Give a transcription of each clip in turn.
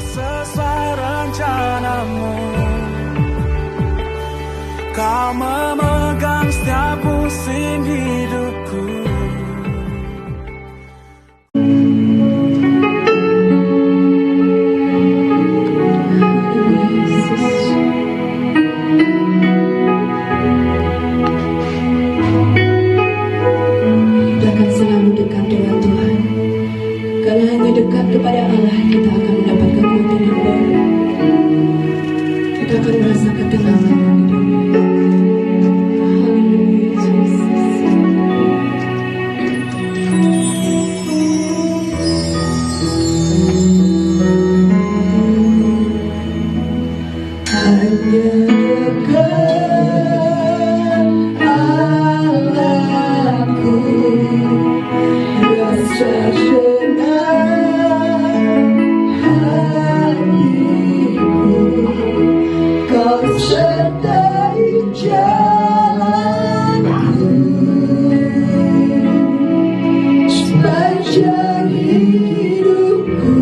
sesuai rencanamu. Kau memegang setiap musim hidupku. Kita akan selalu dekat dengan Tuhan. Karena hanya dekat kepada Allah kita akan mendapat kekuatan yang baru. Kita akan merasa ketenangan di dunia. Haleluya Yesus. Hanya dekat Allahku, rasa senang hatiku, kau sertai jalanku sepanjang hidupku.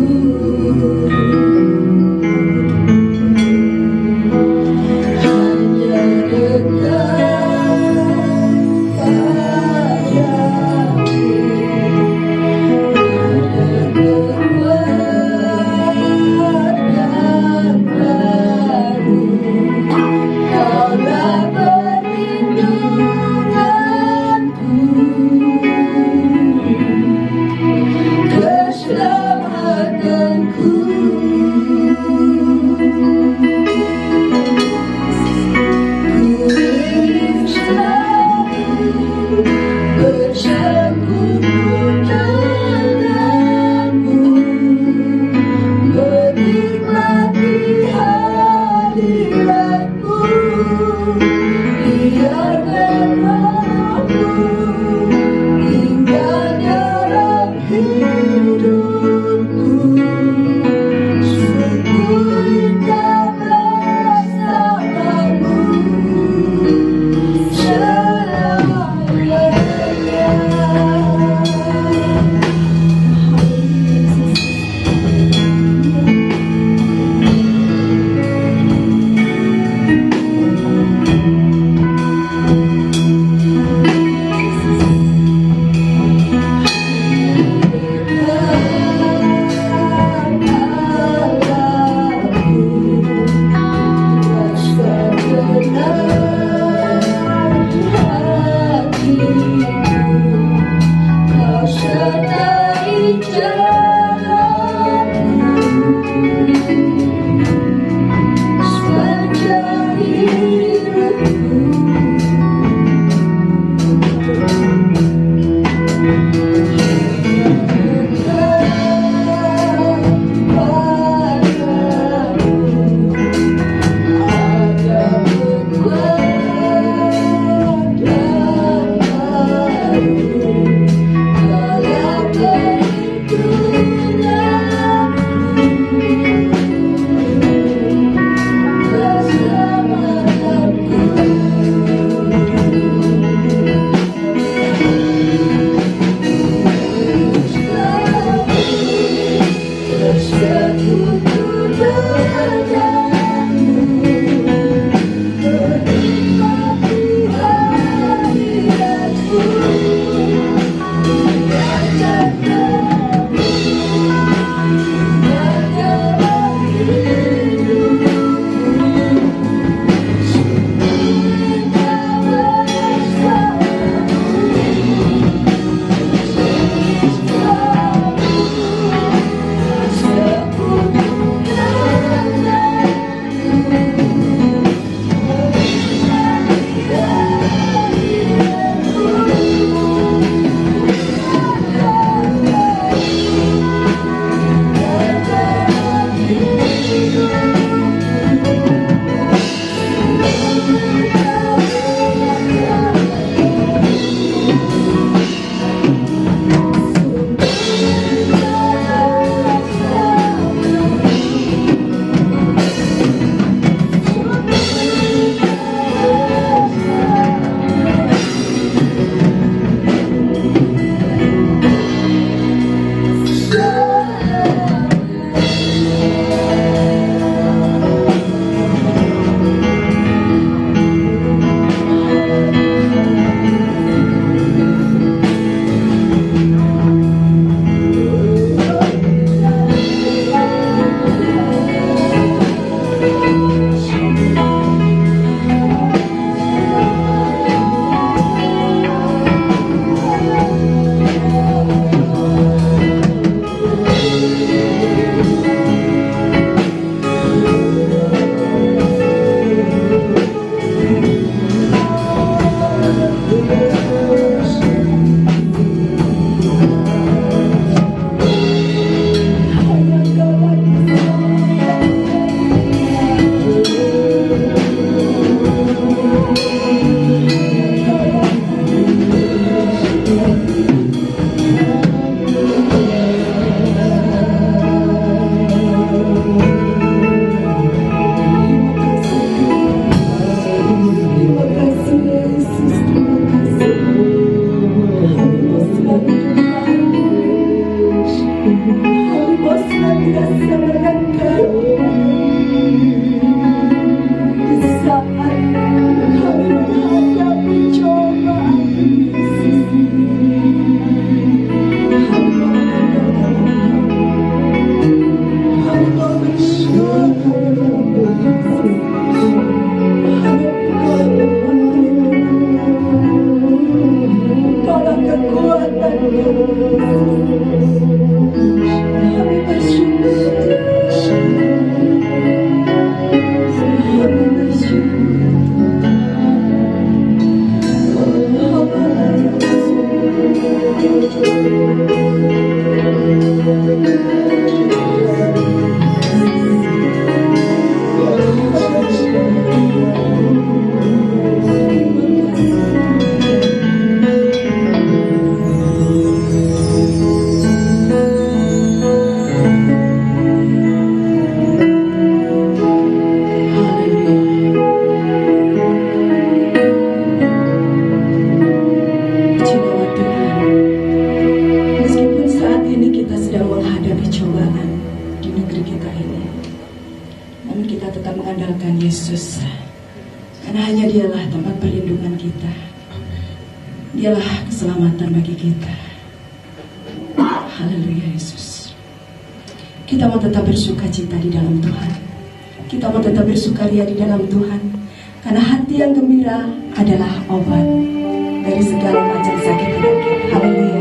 kami mau senantiasa berangkat di saat kami menghadapi cobaan. Kami mau mengandalkan Engkau. Kami mau bersyukur kepada Engkau. Hanya Engkau yang memberi perlindungan. Engkaulah kekuatan kami bersyukur. Kami bersyukur. Meskipun saat ini kita sedang menghadapi cobaan di negeri kita ini, namun kita tetap mengandalkan Yesus, karena hanya Dialah tempat perlindungan kita. Dialah keselamatan bagi kita. Haleluya Yesus. Kita mau tetap bersukacita di dalam Tuhan. Kita mau tetap bersukaria di dalam Tuhan, karena hati yang gembira adalah obat dari segala macam sakit penyakit. Haleluya.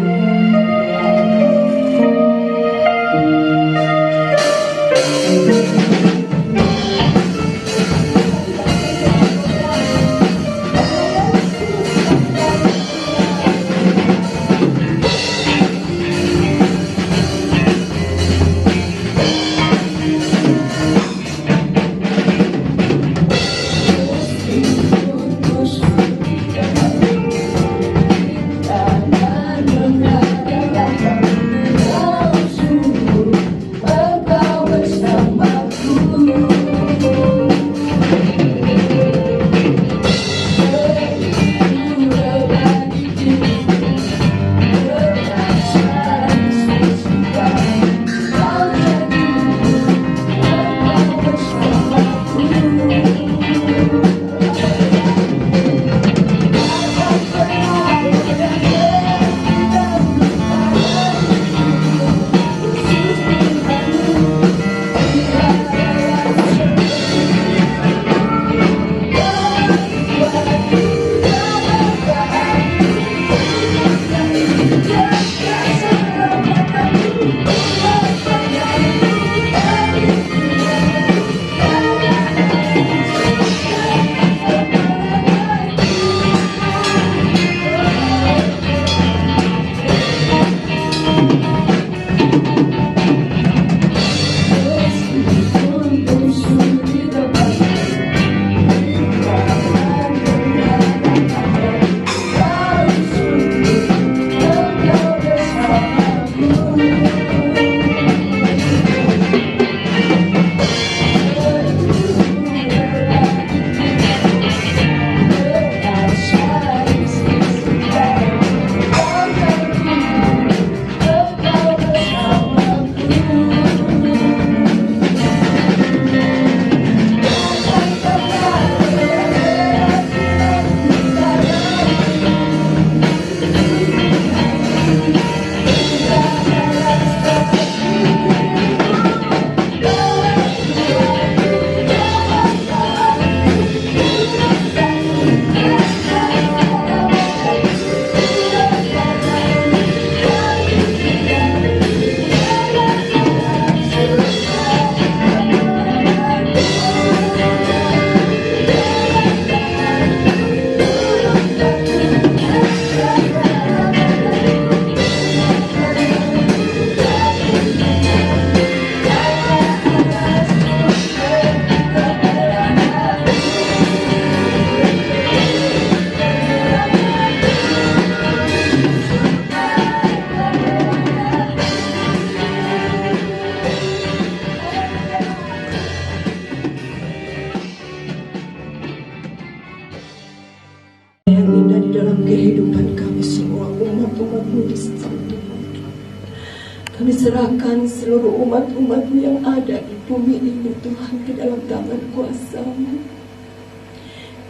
Kami serahkan seluruh umat-umat-Mu yang ada di bumi ini, Tuhan, ke dalam tangan kuasa-Mu.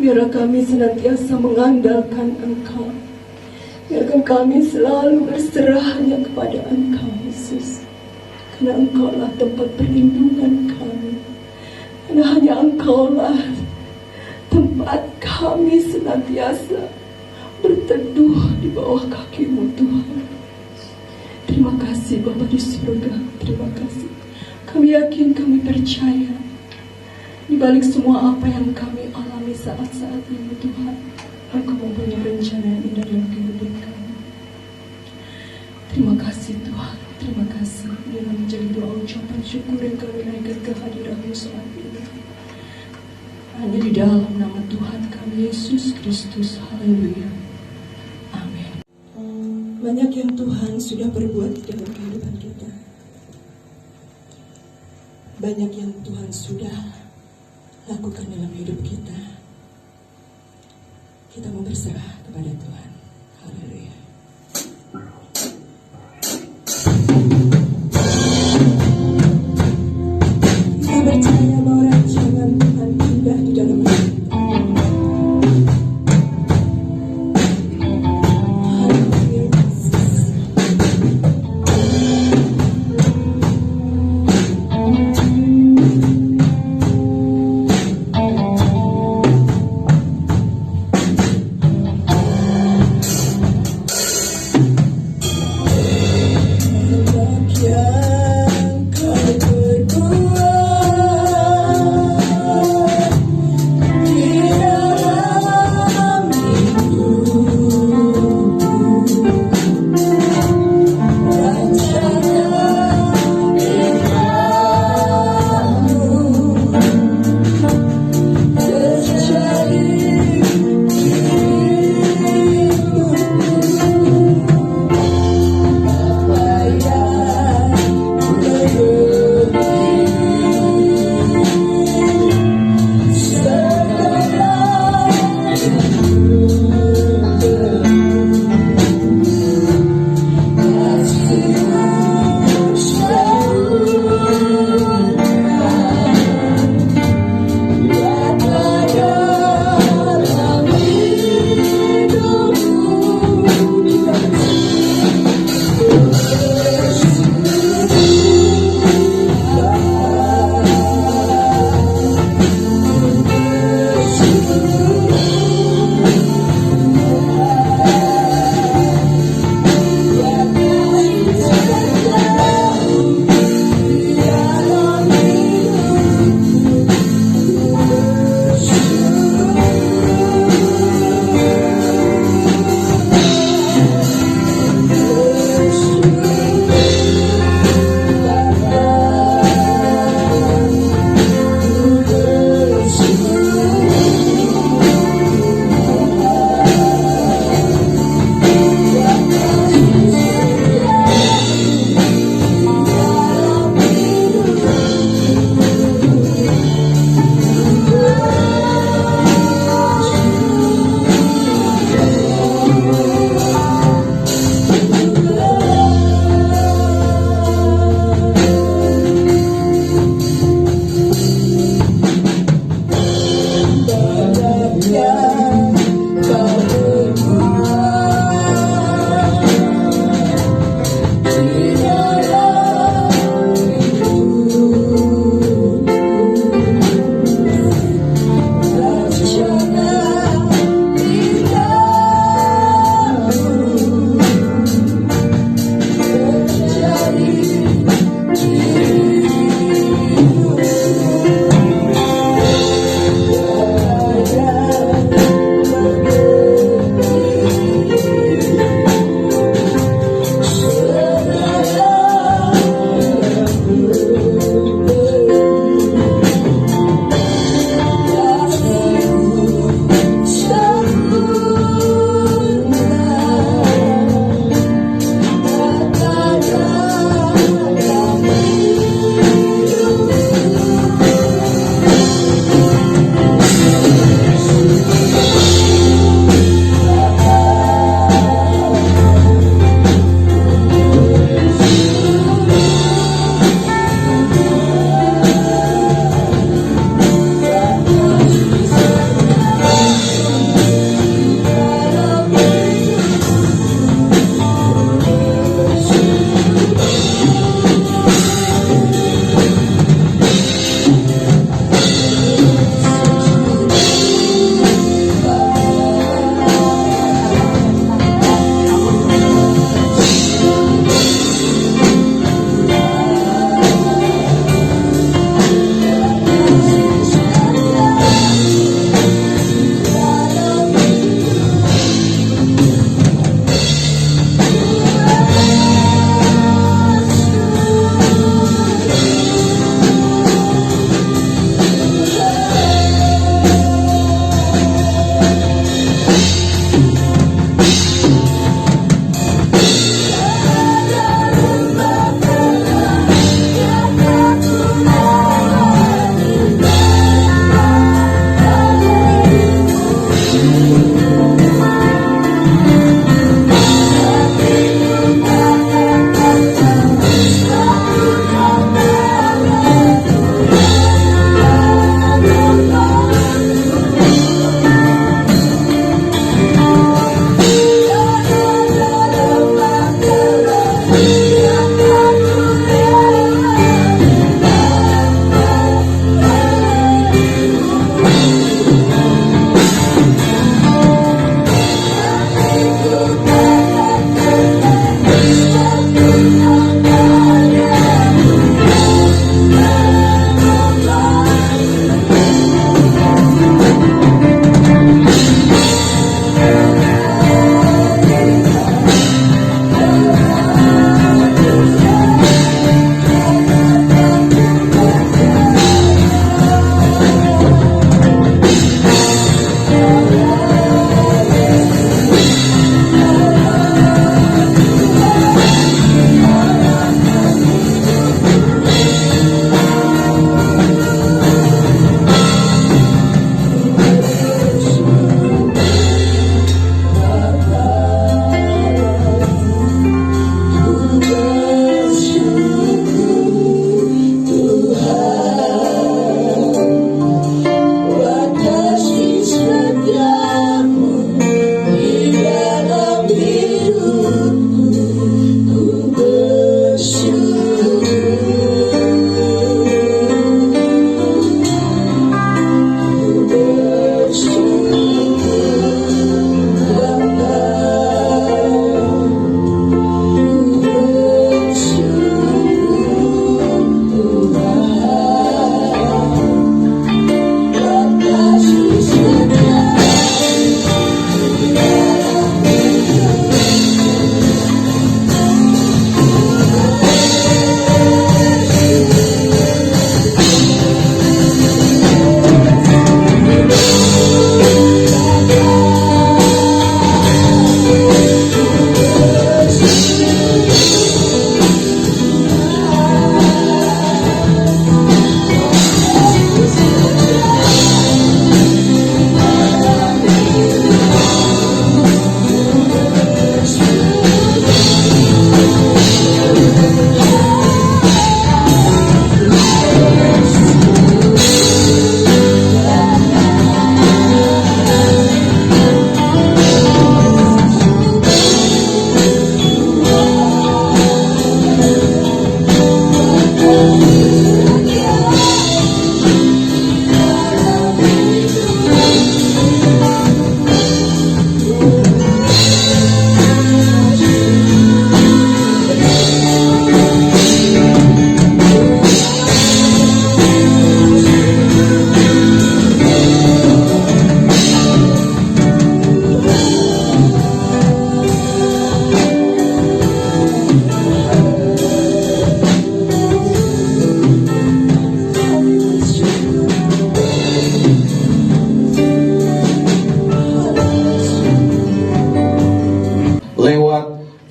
Biarlah kami senantiasa mengandalkan Engkau. Biarkan kami selalu berserah hanya kepada Engkau, Yesus. Karena Engkaulah tempat perlindungan kami. Karena hanya Engkaulah tempat kami senantiasa berteduh di bawah kaki-Mu, Tuhan. Terima kasih Bapa di surga, terima kasih. Kami yakin, kami percaya, di balik semua apa yang kami alami saat-saat ini, Tuhan, Engkau mempunyai rencana yang indah dalam kehidupan kami. Terima kasih Tuhan, terima kasih. Dengan menjadi doa ucapan syukur yang kami naikkan ke hadirat-Mu saat ini. Hanya di dalam nama Tuhan kami Yesus Kristus. Haleluya. Amin. Banyak yang Tuhan sudah berbuat di dalam kehidupan kita. Banyak yang Tuhan sudah lakukan dalam hidup kita. Kita mau berserah kepada Tuhan. Haleluya. Kita percaya bahwa rancangan Tuhan indah di dalam hidup kita.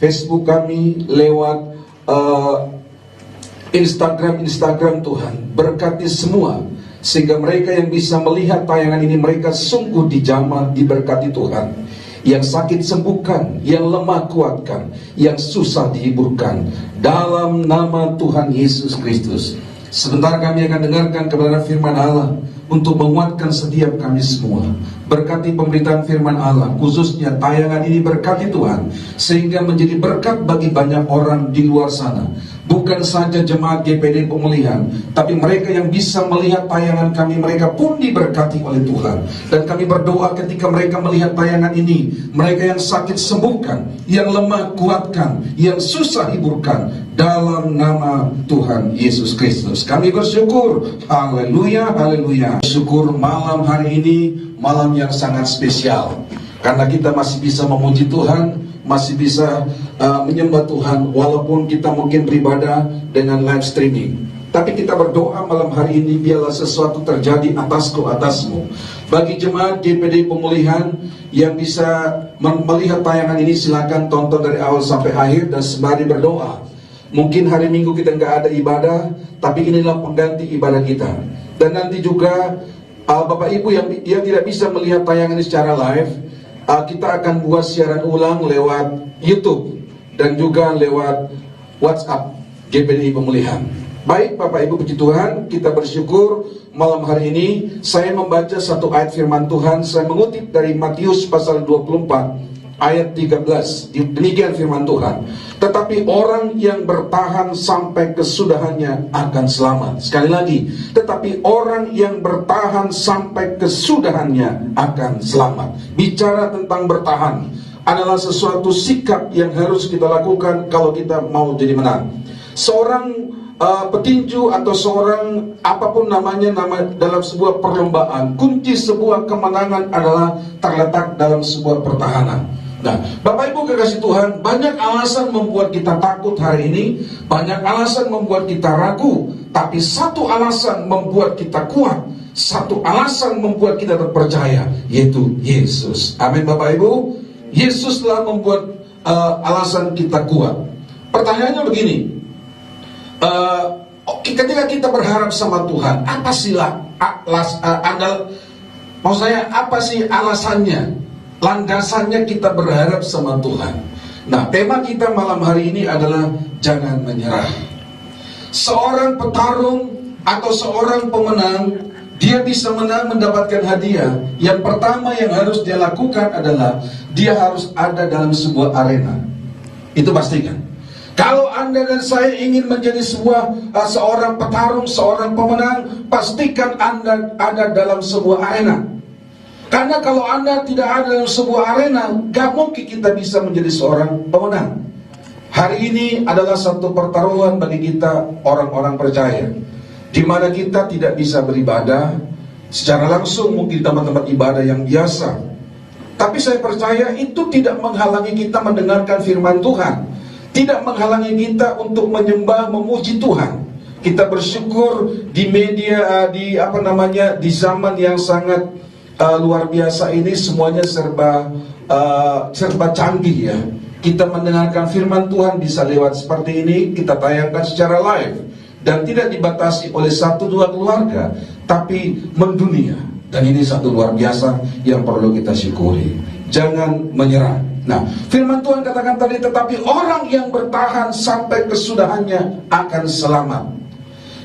Facebook kami, lewat Instagram Tuhan. Berkati semua, sehingga mereka yang bisa melihat tayangan ini, mereka sungguh dijamah, diberkati Tuhan. Yang sakit sembuhkan, yang lemah kuatkan, yang susah dihiburkan, dalam nama Tuhan Yesus Kristus. Sebentar kami akan dengarkan kebenaran firman Allah untuk menguatkan setiap kami semua. Berkati pemberitaan firman Allah, khususnya tayangan ini berkati Tuhan, sehingga menjadi berkat bagi banyak orang di luar sana. Bukan saja jemaat GPD Pemulihan, tapi mereka yang bisa melihat tayangan kami, mereka pun diberkati oleh Tuhan. Dan kami berdoa ketika mereka melihat tayangan ini, mereka yang sakit sembuhkan, yang lemah kuatkan, yang susah hiburkan, dalam nama Tuhan Yesus Kristus. Kami bersyukur, haleluya, haleluya. Syukur malam hari ini, malam yang sangat spesial, karena kita masih bisa memuji Tuhan, masih bisa menyembah Tuhan, walaupun kita mungkin beribadah dengan live streaming. Tapi kita berdoa malam hari ini, biarlah sesuatu terjadi atasku, atasmu. Bagi jemaat GPD Pemulihan yang bisa melihat tayangan ini, silakan tonton dari awal sampai akhir dan sembari berdoa. Mungkin hari Minggu kita nggak ada ibadah, tapi inilah pengganti ibadah kita. Dan nanti juga Bapak Ibu yang tidak bisa melihat tayangan ini secara live, kita akan buat siaran ulang lewat YouTube dan juga lewat WhatsApp GPD Pemulihan. Baik Bapak Ibu, puji Tuhan, kita bersyukur malam hari ini saya membaca satu ayat firman Tuhan. Saya mengutip dari Matius pasal 24 ayat 13. Demikian firman Tuhan. Tetapi orang yang bertahan sampai kesudahannya akan selamat. Sekali lagi, tetapi orang yang bertahan sampai kesudahannya akan selamat. Bicara tentang bertahan adalah sesuatu sikap yang harus kita lakukan kalau kita mau jadi menang. Seorang petinju atau seorang apapun namanya, nama dalam sebuah perlombaan, kunci sebuah kemenangan adalah terletak dalam sebuah pertahanan. Nah, Bapak Ibu kekasih Tuhan, banyak alasan membuat kita takut hari ini, banyak alasan membuat kita ragu, tapi satu alasan membuat kita kuat, satu alasan membuat kita terpercaya, yaitu Yesus. Amin Bapak Ibu. Yesus telah membuat alasan kita kuat. Pertanyaannya begini, ketika kita berharap sama Tuhan, apa sih apa sih alasannya? Landasannya kita berharap sama Tuhan. Nah, tema kita malam hari ini adalah jangan menyerah. Seorang petarung atau seorang pemenang, dia bisa menang, mendapatkan hadiah. Yang pertama yang harus dia lakukan adalah dia harus ada dalam sebuah arena. Itu pastikan. Kalau Anda dan saya ingin menjadi seorang petarung, seorang pemenang, pastikan Anda ada dalam sebuah arena. Karena kalau Anda tidak ada dalam sebuah arena, gak mungkin kita bisa menjadi seorang pemenang. Hari ini adalah satu pertaruhan bagi kita orang-orang percaya, di mana kita tidak bisa beribadah secara langsung, mungkin tempat-tempat ibadah yang biasa. Tapi saya percaya itu tidak menghalangi kita mendengarkan firman Tuhan, tidak menghalangi kita untuk menyembah, memuji Tuhan. Kita bersyukur di media, di zaman yang sangat luar biasa ini, semuanya serba canggih ya. Kita mendengarkan firman Tuhan bisa lewat seperti ini, kita tayangkan secara live dan tidak dibatasi oleh 1-2 keluarga, tapi mendunia. Dan ini satu luar biasa yang perlu kita syukuri. Jangan menyerah. Nah, firman Tuhan katakan tadi, tetapi orang yang bertahan sampai kesudahannya akan selamat.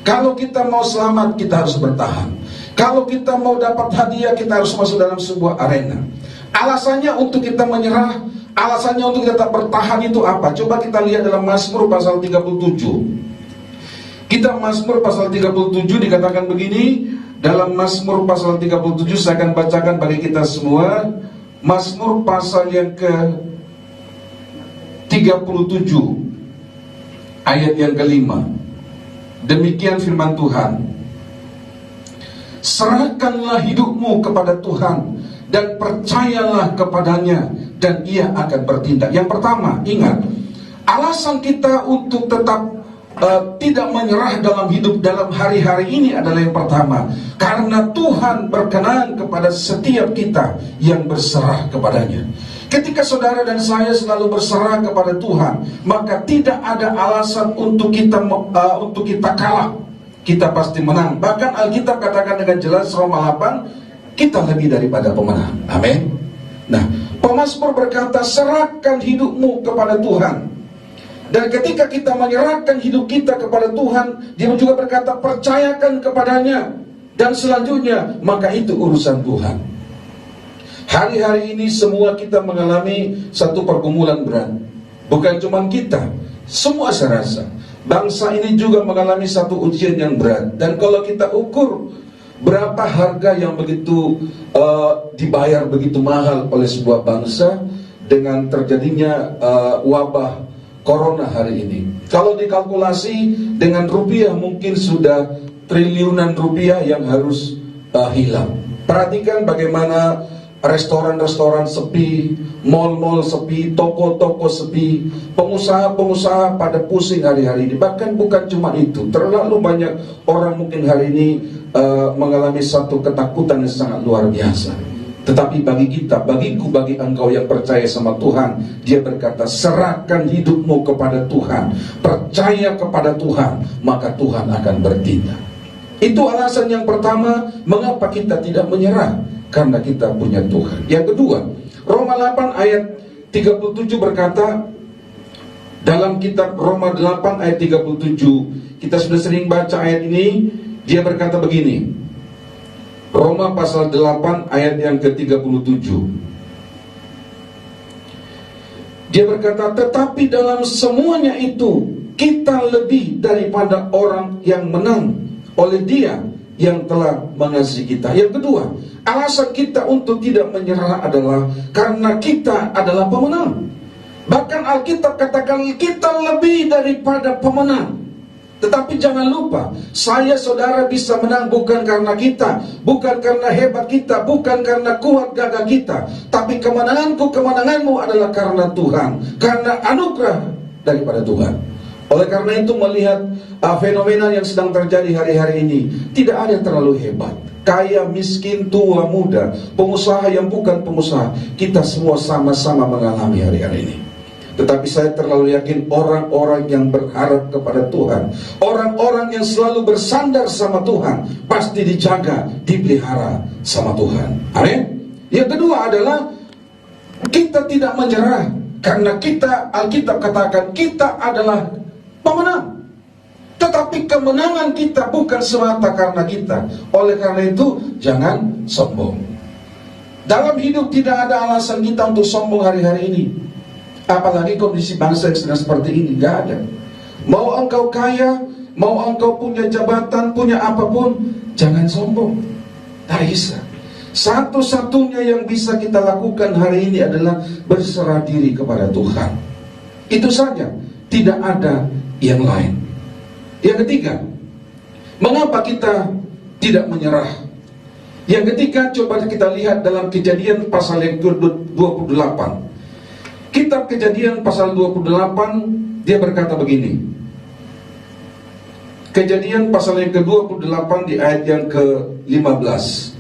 Kalau kita mau selamat, kita harus bertahan. Kalau kita mau dapat hadiah, kita harus masuk dalam sebuah arena. Alasannya untuk kita menyerah, alasannya untuk kita bertahan itu apa? Coba kita lihat dalam Mazmur pasal 37. Kita Mazmur pasal 37 dikatakan begini. Dalam Mazmur pasal 37 saya akan bacakan bagi kita semua. Mazmur pasal yang ke 37 ayat yang kelima. Demikian firman Tuhan. Serahkanlah hidupmu kepada Tuhan dan percayalah kepadanya, dan ia akan bertindak. Yang pertama, ingat, alasan kita untuk tetap tidak menyerah dalam hidup dalam hari-hari ini adalah yang pertama, karena Tuhan berkenan kepada setiap kita yang berserah kepadanya. Ketika saudara dan saya selalu berserah kepada Tuhan, maka tidak ada alasan untuk kita kalah. Kita pasti menang. Bahkan Alkitab katakan dengan jelas Roma 8, kita lebih daripada pemenang. Amin. Nah, pemazmur berkata, serahkan hidupmu kepada Tuhan. Dan ketika kita menyerahkan hidup kita kepada Tuhan, dia juga berkata, percayakan kepadanya. Dan selanjutnya, maka itu urusan Tuhan. Hari-hari ini semua kita mengalami satu pergumulan berat. Bukan cuma kita, semua saya rasa. Bangsa ini juga mengalami satu ujian yang berat. Dan kalau kita ukur berapa harga yang begitu dibayar begitu mahal oleh sebuah bangsa dengan terjadinya wabah corona hari ini. Kalau dikalkulasi dengan rupiah mungkin sudah triliunan rupiah yang harus hilang. Perhatikan bagaimana restoran-restoran sepi, mal-mal sepi, toko-toko sepi, pengusaha-pengusaha pada pusing hari-hari ini. Bahkan bukan cuma itu, terlalu banyak orang mungkin hari ini mengalami satu ketakutan yang sangat luar biasa. Tetapi bagi kita, bagiku, bagi engkau yang percaya sama Tuhan, dia berkata, serahkan hidupmu kepada Tuhan, percaya kepada Tuhan, maka Tuhan akan bertindak. Itu alasan yang pertama, mengapa kita tidak menyerah. Karena kita punya Tuhan. Yang kedua, Roma 8 ayat 37 berkata, dalam kitab Roma 8 ayat 37, kita sudah sering baca ayat ini, dia berkata begini, Roma pasal 8 ayat yang ke-37. Dia berkata, tetapi dalam semuanya itu, kita lebih daripada orang yang menang oleh Dia yang telah mengasihi kita. Yang kedua, alasan kita untuk tidak menyerah adalah karena kita adalah pemenang. Bahkan Alkitab katakan kita lebih daripada pemenang. Tetapi jangan lupa, saya saudara bisa menang bukan karena kita, bukan karena hebat kita, bukan karena kuat gagah kita, tapi kemenanganku, kemenanganmu adalah karena Tuhan, karena anugerah daripada Tuhan. Oleh karena itu melihat fenomena yang sedang terjadi hari-hari ini, tidak ada yang terlalu hebat. Kaya, miskin, tua, muda, pengusaha yang bukan pengusaha, kita semua sama-sama mengalami hari-hari ini. Tetapi saya terlalu yakin orang-orang yang berharap kepada Tuhan, orang-orang yang selalu bersandar sama Tuhan, pasti dijaga, dipelihara sama Tuhan. Amin. Yang kedua adalah kita tidak menyerah, karena kita, Alkitab katakan, kita adalah pemenang. Tetapi kemenangan kita bukan semata karena kita. Oleh karena itu, jangan sombong. Dalam hidup tidak ada alasan kita untuk sombong hari-hari ini. Apalagi kondisi bangsa yang sedang seperti ini, gak ada. Mau engkau kaya, mau engkau punya jabatan, punya apapun, jangan sombong. Tak bisa. Satu-satunya yang bisa kita lakukan hari ini adalah berserah diri kepada Tuhan. Itu saja, tidak ada yang lain. Yang ketiga, mengapa kita tidak menyerah? Yang ketiga, coba kita lihat dalam Kejadian pasal yang ke-28. Kitab Kejadian pasal 28, dia berkata begini. Kejadian pasal yang ke-28 di ayat yang ke-15.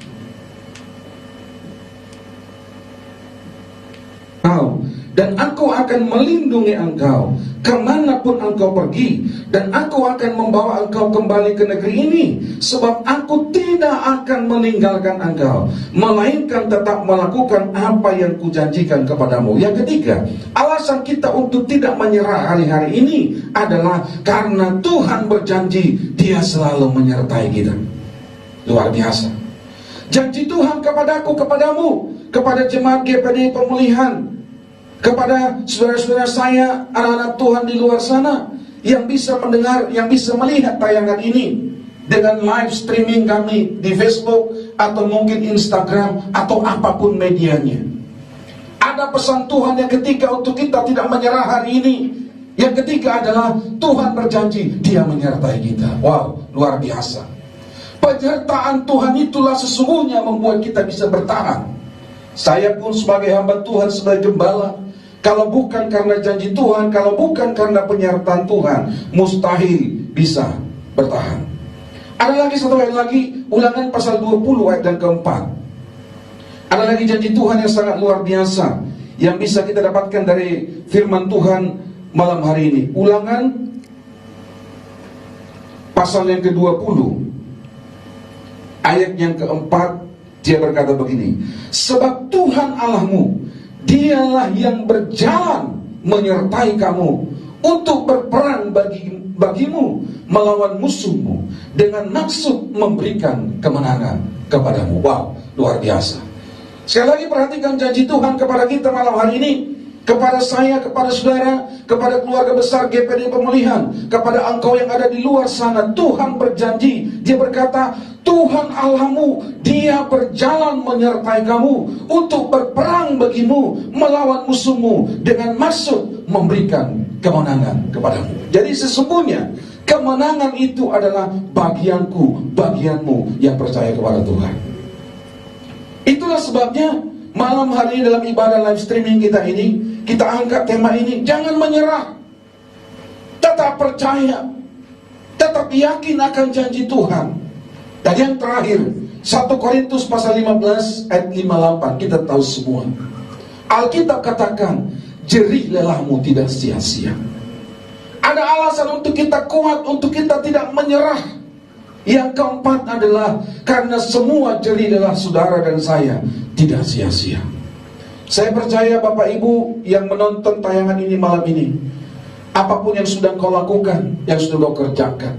Dan aku akan melindungi engkau kemanapun engkau pergi, dan aku akan membawa engkau kembali ke negeri ini, sebab aku tidak akan meninggalkan engkau, melainkan tetap melakukan apa yang kujanjikan kepadamu. Yang ketiga, alasan kita untuk tidak menyerah hari-hari ini adalah karena Tuhan berjanji Dia selalu menyertai kita. Luar biasa. Janji Tuhan kepadaku, kepadamu, kepada jemaat GPD Pemulihan, kepada saudara-saudara saya, anak-anak Tuhan di luar sana yang bisa mendengar, yang bisa melihat tayangan ini dengan live streaming kami di Facebook atau mungkin Instagram atau apapun medianya. Ada pesan Tuhan yang ketiga untuk kita tidak menyerah hari ini. Yang ketiga adalah Tuhan berjanji Dia menyertai kita. Wow, luar biasa. Penyertaan Tuhan itulah sesungguhnya membuat kita bisa bertahan. Saya pun sebagai hamba Tuhan, sebagai gembala, kalau bukan karena janji Tuhan, kalau bukan karena penyertaan Tuhan, mustahil bisa bertahan. Ada lagi satu ayat lagi, Ulangan pasal 20 ayat yang keempat. Ada lagi janji Tuhan yang sangat luar biasa. yang bisa kita dapatkan dari firman Tuhan malam hari ini. Ulangan pasal yang ke-20 ayat yang keempat, dia berkata begini, sebab Tuhan Allahmu, dialah yang berjalan menyertai kamu untuk berperang bagimu melawan musuhmu dengan maksud memberikan kemenangan kepadamu. Wow, luar biasa. Sekali lagi perhatikan janji Tuhan kepada kita malam hari ini, kepada saya, kepada saudara, kepada keluarga besar GPD Pemulihan, kepada engkau yang ada di luar sana. Tuhan berjanji, dia berkata, Tuhan Allahmu, dia berjalan menyertai kamu untuk berperang bagimu melawan musuhmu dengan maksud memberikan kemenangan kepadamu. Jadi sesungguhnya kemenangan itu adalah bagianku, bagianmu yang percaya kepada Tuhan. Itulah sebabnya malam hari ini dalam ibadah live streaming kita ini, kita angkat tema ini, jangan menyerah, tetap percaya, tetap yakin akan janji Tuhan. Dan yang terakhir, 1 Korintus pasal 15 ayat 58, kita tahu semua. Alkitab katakan, jerih lelahmu tidak sia-sia. Ada alasan untuk kita kuat, untuk kita tidak menyerah. Yang keempat adalah karena semua jerih lelah saudara dan saya tidak sia-sia. Saya percaya Bapak Ibu yang menonton tayangan ini malam ini, apapun yang sudah kau lakukan, yang sudah kau kerjakan,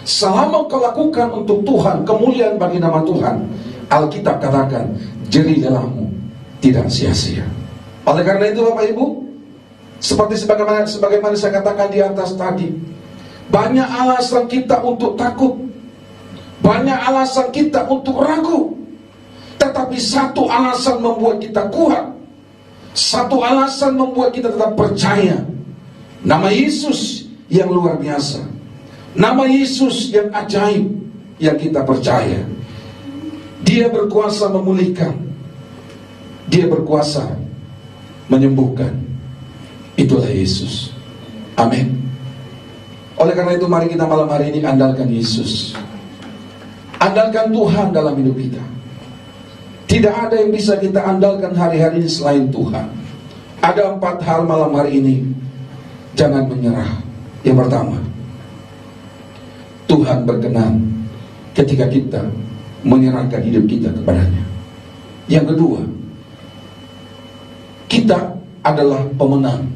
selama kau lakukan untuk Tuhan, kemuliaan bagi nama Tuhan, Alkitab katakan, jerih lelahmu tidak sia-sia. Oleh karena itu Bapak Ibu, sebagaimana saya katakan di atas tadi, banyak alasan kita untuk takut, banyak alasan kita untuk ragu, tetapi satu alasan membuat kita kuat, satu alasan membuat kita tetap percaya. Nama Yesus yang luar biasa, nama Yesus yang ajaib, yang kita percaya. Dia berkuasa memulihkan, dia berkuasa menyembuhkan. Itulah Yesus. Amin. Oleh karena itu mari kita malam hari ini andalkan Yesus, andalkan Tuhan dalam hidup kita. Tidak ada yang bisa kita andalkan hari-hari ini selain Tuhan. Ada 4 hal malam hari ini. Jangan menyerah. Yang pertama, Tuhan berkenan ketika kita menyerahkan hidup kita kepadanya. Yang kedua, kita adalah pemenang,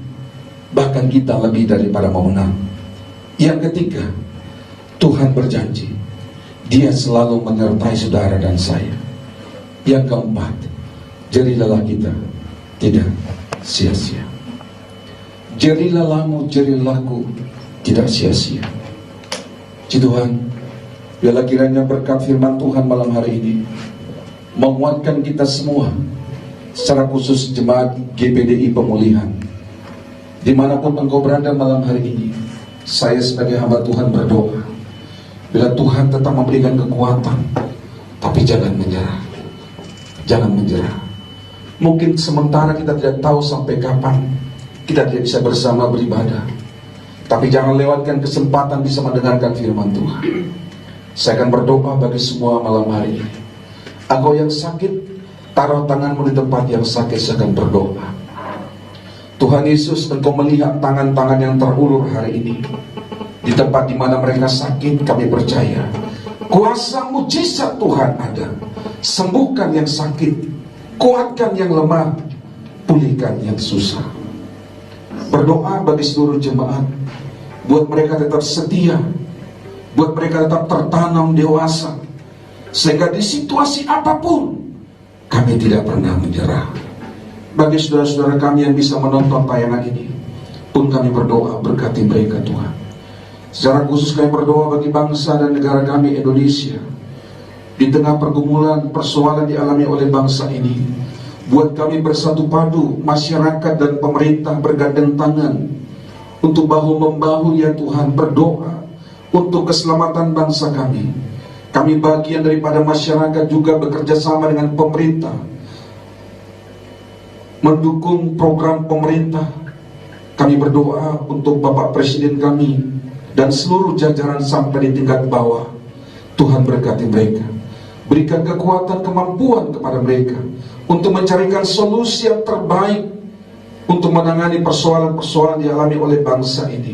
bahkan kita lebih daripada pemenang. Yang ketiga, Tuhan berjanji, dia selalu menyertai saudara dan saya. Yang keempat, jerih lelah kita tidak sia-sia. Jerih lelahmu, jerih lelahku tidak sia-sia. Tuhan, biarlah kiranya berkat firman Tuhan malam hari ini menguatkan kita semua, secara khusus jemaat GPDI Pemulihan. Dimanapun engkau berada malam hari ini, saya sebagai hamba Tuhan berdoa, bila Tuhan tetap memberikan kekuatan, tapi jangan menyerah. Jangan menyerah. Mungkin sementara kita tidak tahu sampai kapan kita tidak bisa bersama beribadah, tapi jangan lewatkan kesempatan bisa mendengarkan firman Tuhan. Saya akan berdoa bagi semua malam hari ini. Engkau yang sakit, taruh tanganmu di tempat yang sakit, saya akan berdoa. Tuhan Yesus, engkau melihat tangan-tangan yang terulur hari ini. Di tempat di mana mereka sakit, kami percaya kuasa mujizat Tuhan ada. Sembuhkan yang sakit, kuatkan yang lemah, pulihkan yang susah. Berdoa bagi seluruh jemaat, buat mereka tetap setia, buat mereka tetap tertanam dewasa, sehingga di situasi apapun kami tidak pernah menyerah. Bagi saudara-saudara kami yang bisa menonton tayangan ini pun kami berdoa, berkati mereka Tuhan. Secara khusus kami berdoa bagi bangsa dan negara kami Indonesia. Di tengah pergumulan, persoalan dialami oleh bangsa ini, buat kami bersatu padu, masyarakat dan pemerintah bergandeng tangan untuk bahu-membahu ya Tuhan, berdoa untuk keselamatan bangsa kami. Kami bagian daripada masyarakat juga bekerja sama dengan pemerintah, mendukung program pemerintah. Kami berdoa untuk Bapak Presiden kami dan seluruh jajaran sampai di tingkat bawah. Tuhan berkati mereka, berikan kekuatan, kemampuan kepada mereka untuk mencarikan solusi yang terbaik untuk menangani persoalan-persoalan dialami oleh bangsa ini.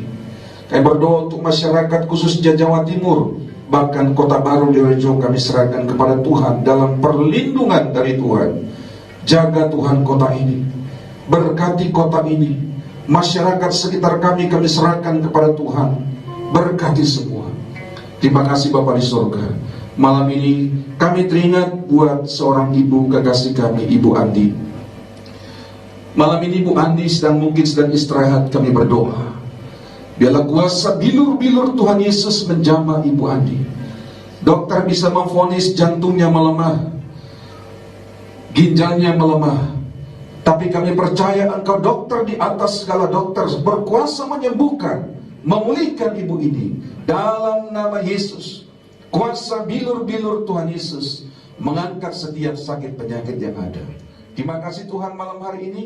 Kami berdoa untuk masyarakat khususnya Jawa Timur, bahkan Kota Baru di Rejo kami serahkan kepada Tuhan dalam perlindungan dari Tuhan. Jaga Tuhan kota ini, berkati kota ini, masyarakat sekitar kami serahkan kepada Tuhan, berkati semua. Terima kasih Bapa di surga. Malam ini kami teringat buat seorang ibu kekasih kami, Ibu Andi. Malam ini Ibu Andi sedang istirahat. Kami berdoa, biarlah kuasa bilur-bilur Tuhan Yesus menjamah Ibu Andi. Dokter bisa memvonis jantungnya melemah, ginjalnya melemah, tapi kami percaya Engkau dokter di atas segala dokter, berkuasa menyembuhkan, memulihkan ibu ini. Dalam nama Yesus, kuasa bilur-bilur Tuhan Yesus mengangkat setiap sakit penyakit yang ada. Terima kasih Tuhan, malam hari ini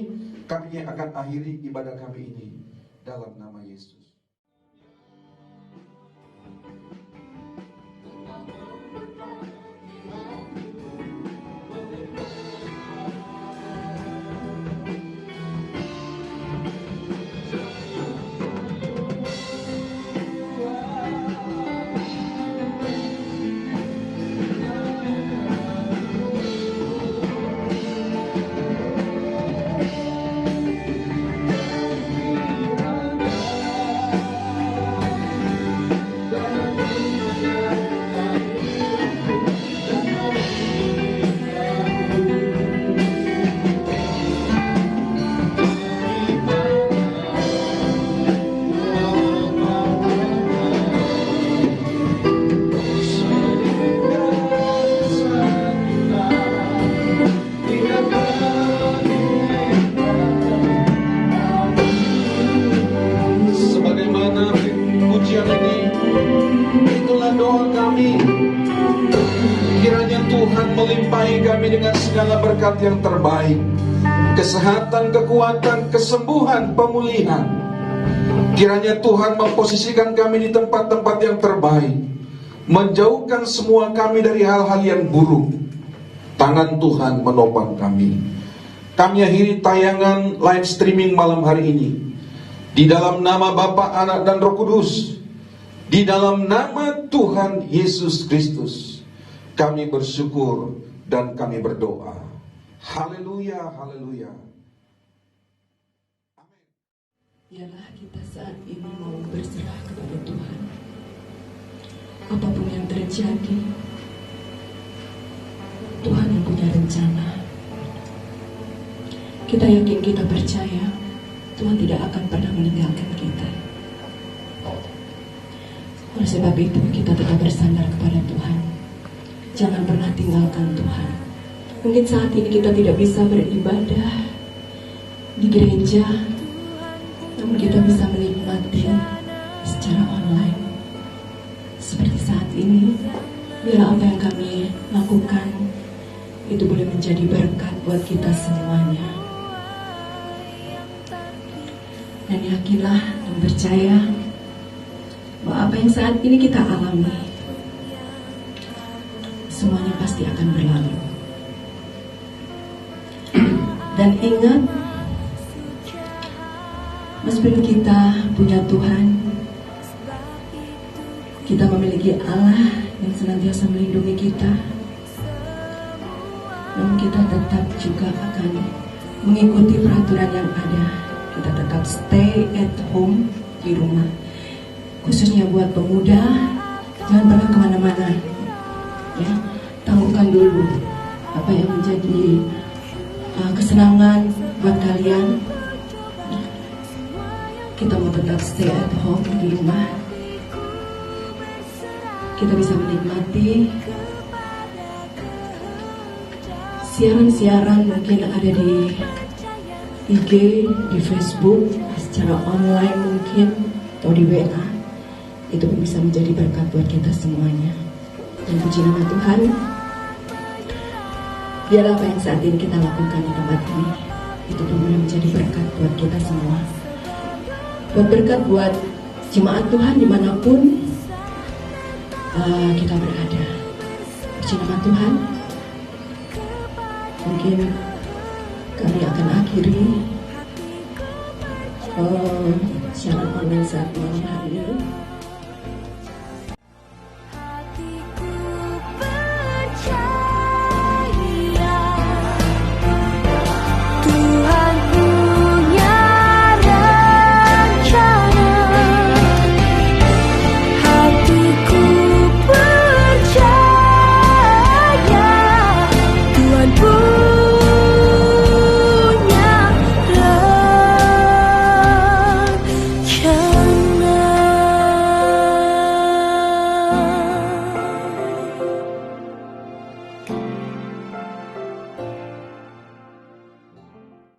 kami akan akhiri ibadah kami ini dalam nama Yesus. Melimpahi kami dengan segala berkat yang terbaik, kesehatan, kekuatan, kesembuhan, pemulihan. Kiranya Tuhan memposisikan kami di tempat-tempat yang terbaik, menjauhkan semua kami dari hal-hal yang buruk. Tangan Tuhan menopang kami. Kami akhiri tayangan live streaming malam hari ini di dalam nama Bapa, Anak, dan Roh Kudus, di dalam nama Tuhan Yesus Kristus. Kami bersyukur dan kami berdoa. Haleluya, haleluya. Amin. Biarlah kita saat ini mau berserah kepada Tuhan. Apapun yang terjadi, Tuhan yang punya rencana. Kita yakin, kita percaya Tuhan tidak akan pernah meninggalkan kita. Oleh sebab itu kita tetap bersandar kepada Tuhan. Jangan pernah tinggalkan Tuhan. Mungkin saat ini kita tidak bisa beribadah di gereja, namun kita bisa menikmati secara online. Seperti saat ini, biar apa yang kami lakukan itu boleh menjadi berkat buat kita semuanya. Dan yakinlah dan percaya bahwa apa yang saat ini kita alami, semuanya pasti akan berlalu. Dan ingat, meskipun kita punya Tuhan, kita memiliki Allah yang senantiasa melindungi kita, namun kita tetap juga akan mengikuti peraturan yang ada. Kita tetap stay at home di rumah. Khususnya buat pemuda, jangan pernah kemana-mana. Ya, tangguhkan dulu apa yang menjadi kesenangan buat kalian. Kita mau tetap stay at home di rumah. Kita bisa menikmati siaran-siaran mungkin ada di IG, di Facebook, secara online mungkin, atau di WA. Itu bisa menjadi berkat buat kita semuanya. Dan puji nama Tuhan, biarlah apa yang saat ini kita lakukan di tempat ini, itu boleh menjadi berkat buat kita semua. Buat berkat buat jemaat Tuhan dimanapun kita berada. Puji nama Tuhan. Mungkin kami akan akhiri siaran online saat malam hari ini.